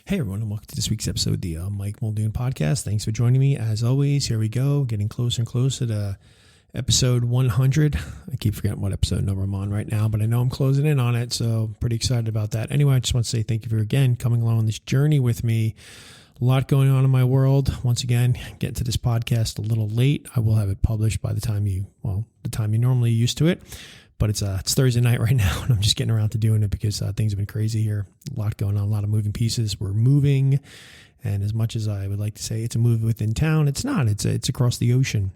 Hey everyone, and welcome to this week's episode of the Mike Muldoon Podcast. Thanks for joining me. As always, here we go, getting closer and closer to episode 100. I keep forgetting what episode number I'm on right now, but I know I'm closing in on it, so pretty excited about that. Anyway, I just want to say thank you for, again, coming along on this journey with me. A lot going on in my world. Once again, getting to this podcast a little late. I will have it published by the time you're normally used to it. But it's Thursday night right now, and I'm just getting around to doing it because things have been crazy here. A lot going on, a lot of moving pieces. We're moving, and as much as I would like to say it's a move within town, it's not. It's across the ocean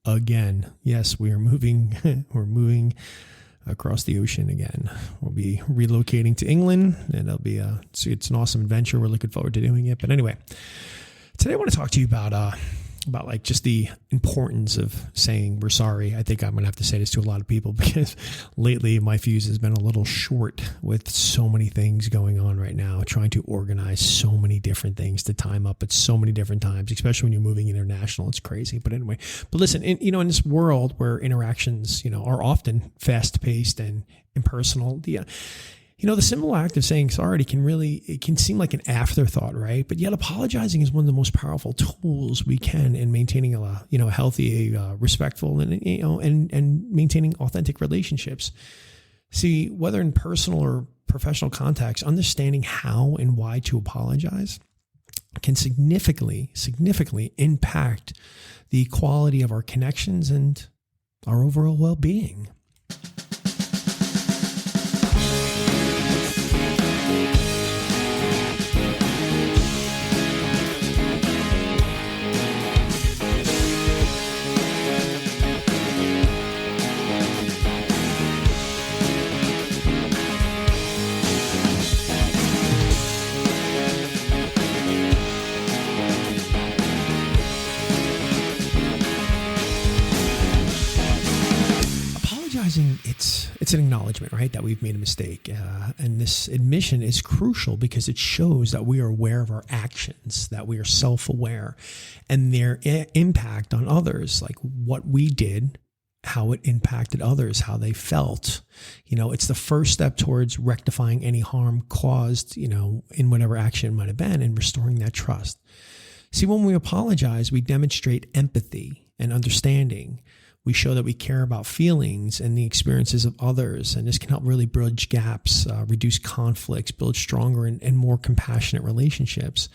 again. Yes, we are moving. We're moving across the ocean again. We'll be relocating to England, and it's an awesome adventure. We're looking forward to doing it. But anyway, today I want to talk to you about like just the importance of saying we're sorry. I think I'm going to have to say this to a lot of people because lately my fuse has been a little short with so many things going on right now, trying to organize so many different things to time up at so many different times, especially when you're moving international. It's crazy. But anyway, listen, in this world where interactions, are often fast paced and impersonal, the simple act of saying sorry it can seem like an afterthought, right? But yet apologizing is one of the most powerful tools we can in maintaining a healthy, respectful, and maintaining authentic relationships. See, whether in personal or professional contexts, understanding how and why to apologize can significantly impact the quality of our connections and our overall well-being. It's an acknowledgement, right, that we've made a mistake. And this admission is crucial because it shows that we are aware of our actions, that we are self-aware, and their impact on others, like what we did, how it impacted others, how they felt. It's the first step towards rectifying any harm caused, in whatever action it might have been, and restoring that trust. See, when we apologize, we demonstrate empathy and understanding. We show that we care about feelings and the experiences of others, and this can help really bridge gaps, reduce conflicts, build stronger and more compassionate relationships.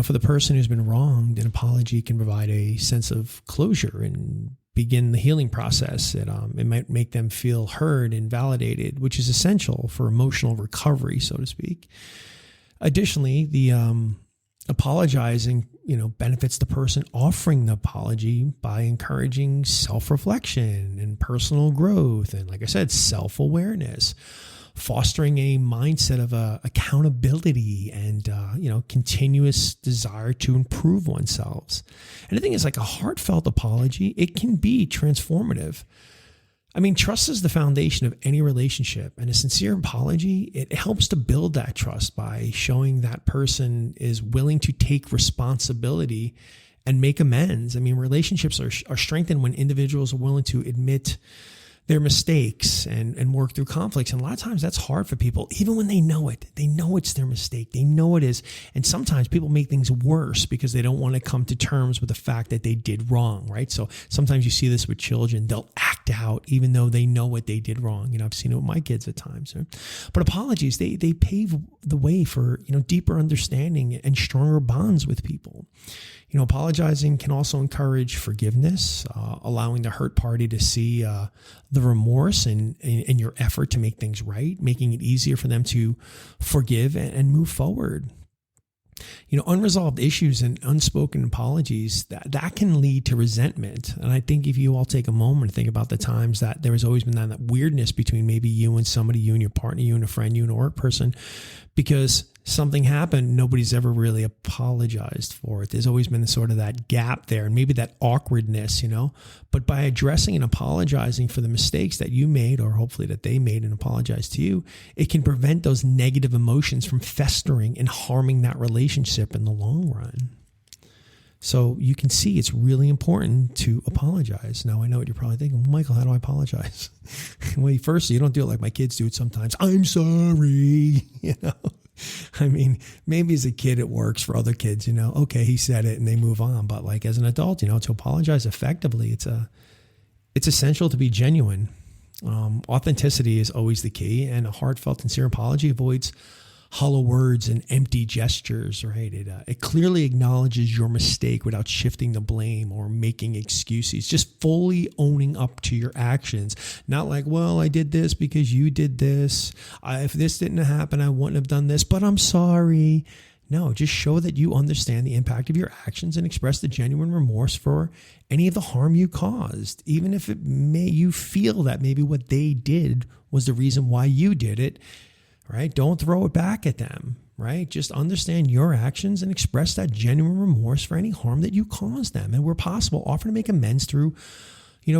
For the person who's been wronged, an apology can provide a sense of closure and begin the healing process. It might make them feel heard and validated, which is essential for emotional recovery, so to speak. Additionally, the apologizing, benefits the person offering the apology by encouraging self-reflection and personal growth. And like I said, self-awareness, fostering a mindset of accountability and, continuous desire to improve oneself. And the thing is, like a heartfelt apology, it can be transformative. Trust is the foundation of any relationship, and a sincere apology, it helps to build that trust by showing that person is willing to take responsibility and make amends. Relationships are strengthened when individuals are willing to admit their mistakes and work through conflicts. And a lot of times that's hard for people, even when they know it. They know it's their mistake. They know it is. And sometimes people make things worse because they don't want to come to terms with the fact that they did wrong, right? So sometimes you see this with children. They'll act out even though they know what they did wrong. I've seen it with my kids at times. But apologies, they pave the way for, deeper understanding and stronger bonds with people. Apologizing can also encourage forgiveness, allowing the hurt party to see the remorse in your effort to make things right, making it easier for them to forgive and move forward. Unresolved issues and unspoken apologies, that can lead to resentment. And I think if you all take a moment to think about the times that there has always been that weirdness between maybe you and somebody, you and your partner, you and a friend, you and a work person, because something happened, nobody's ever really apologized for it. There's always been sort of that gap there and maybe that awkwardness, but by addressing and apologizing for the mistakes that you made, or hopefully that they made and apologize to you, it can prevent those negative emotions from festering and harming that relationship in the long run. So you can see it's really important to apologize. Now, I know what you're probably thinking, well, Michael, how do I apologize? Well, first, you don't do it like my kids do it sometimes. I'm sorry, I mean, maybe as a kid it works for other kids, okay, he said it and they move on. But like as an adult, to apologize effectively, it's essential to be genuine. Authenticity is always the key, and a heartfelt, sincere apology avoids hollow words and empty gestures, right? It clearly acknowledges your mistake without shifting the blame or making excuses, just fully owning up to your actions. Not like, well, I did this because you did this. If this didn't happen, I wouldn't have done this, but I'm sorry. No, just show that you understand the impact of your actions and express the genuine remorse for any of the harm you caused, even if you feel that maybe what they did was the reason why you did it. Right? Don't throw it back at them, right? Just understand your actions and express that genuine remorse for any harm that you caused them. And where possible, offer to make amends through,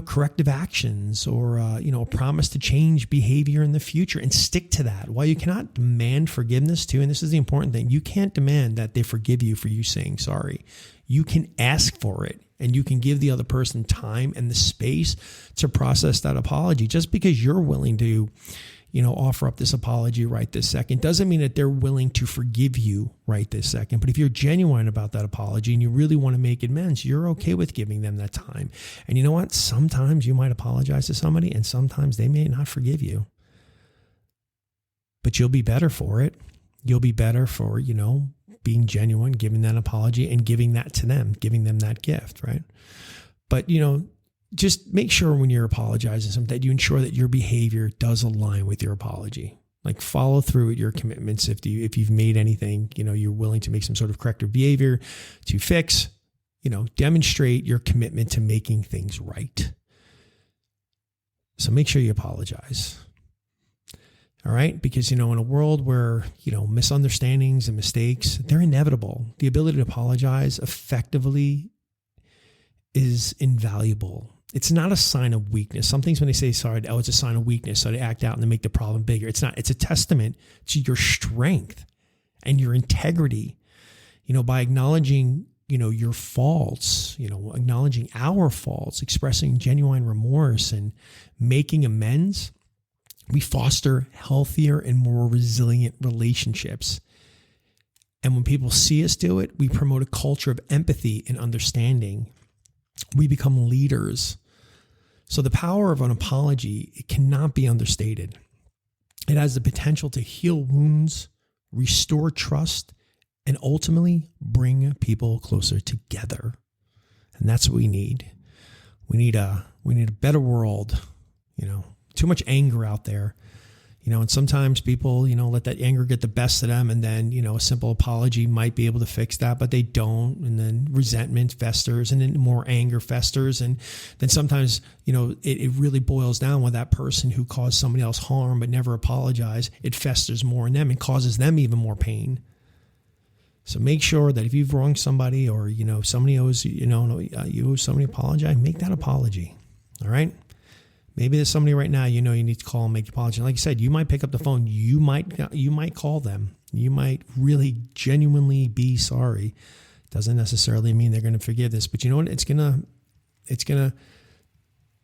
corrective actions or, a promise to change behavior in the future and stick to that. While you cannot demand forgiveness too, and this is the important thing, you can't demand that they forgive you for you saying sorry. You can ask for it, and you can give the other person time and the space to process that apology. Just because you're willing to offer up this apology right this second doesn't mean that they're willing to forgive you right this second. But if you're genuine about that apology and you really want to make amends, you're okay with giving them that time. And you know what? Sometimes you might apologize to somebody and sometimes they may not forgive you. But you'll be better for it. You'll be better for, being genuine, giving that apology and giving that to them, giving them that gift, right? But, just make sure when you're apologizing that you ensure that your behavior does align with your apology. Like follow through with your commitments. If you've made anything, you're willing to make some sort of corrective behavior to fix, demonstrate your commitment to making things right. So make sure you apologize. All right. Because, in a world where, misunderstandings and mistakes, they're inevitable. The ability to apologize effectively is invaluable. It's not a sign of weakness. Some things when they say sorry, it's a sign of weakness. So they act out and they make the problem bigger. It's not. It's a testament to your strength and your integrity, by acknowledging, your faults, acknowledging our faults, expressing genuine remorse and making amends. We foster healthier and more resilient relationships. And when people see us do it, we promote a culture of empathy and understanding. We become leaders. So the power of an apology, it cannot be understated. It has the potential to heal wounds, restore trust, and ultimately bring people closer together. And that's what we need. We need a better world. Too much anger out there. And sometimes people, let that anger get the best of them. And then, a simple apology might be able to fix that, but they don't. And then resentment festers and then more anger festers. And then sometimes, it really boils down with that person who caused somebody else harm, but never apologized. It festers more in them and causes them even more pain. So make sure that if you've wronged somebody or, somebody owes, you owe somebody apologize, make that apology. All right. Maybe there's somebody right now, you need to call and make an apology. Like I said, you might pick up the phone. You might call them. You might really genuinely be sorry. Doesn't necessarily mean they're going to forgive this, but you know what? It's going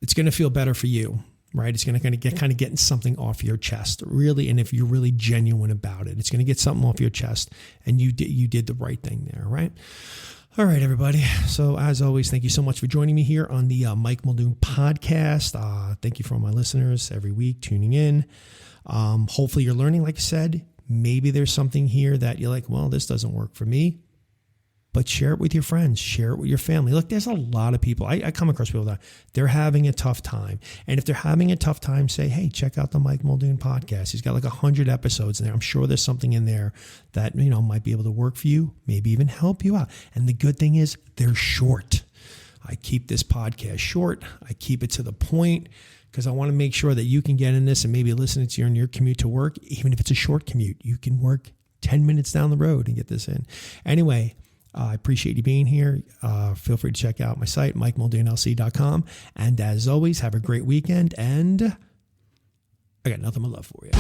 to feel better for you, right? It's going to kind of getting something off your chest, really. And if you're really genuine about it, it's going to get something off your chest, and you did the right thing there, right? All right, everybody. So as always, thank you so much for joining me here on the Mike Muldoon Podcast. Thank you for all my listeners every week tuning in. Hopefully you're learning, like I said. Maybe there's something here that you're like, well, this doesn't work for me. But share it with your friends. Share it with your family. Look, there's a lot of people. I come across people that they're having a tough time. And if they're having a tough time, say, hey, check out the Mike Muldoon Podcast. He's got like 100 episodes in there. I'm sure there's something in there that, might be able to work for you, maybe even help you out. And the good thing is they're short. I keep this podcast short. I keep it to the point because I want to make sure that you can get in this and maybe listen to your commute to work. Even if it's a short commute, you can work 10 minutes down the road and get this in. Anyway, I appreciate you being here. Feel free to check out my site, MikeMuldoonLC.com. And as always, have a great weekend. And I got nothing but love for you.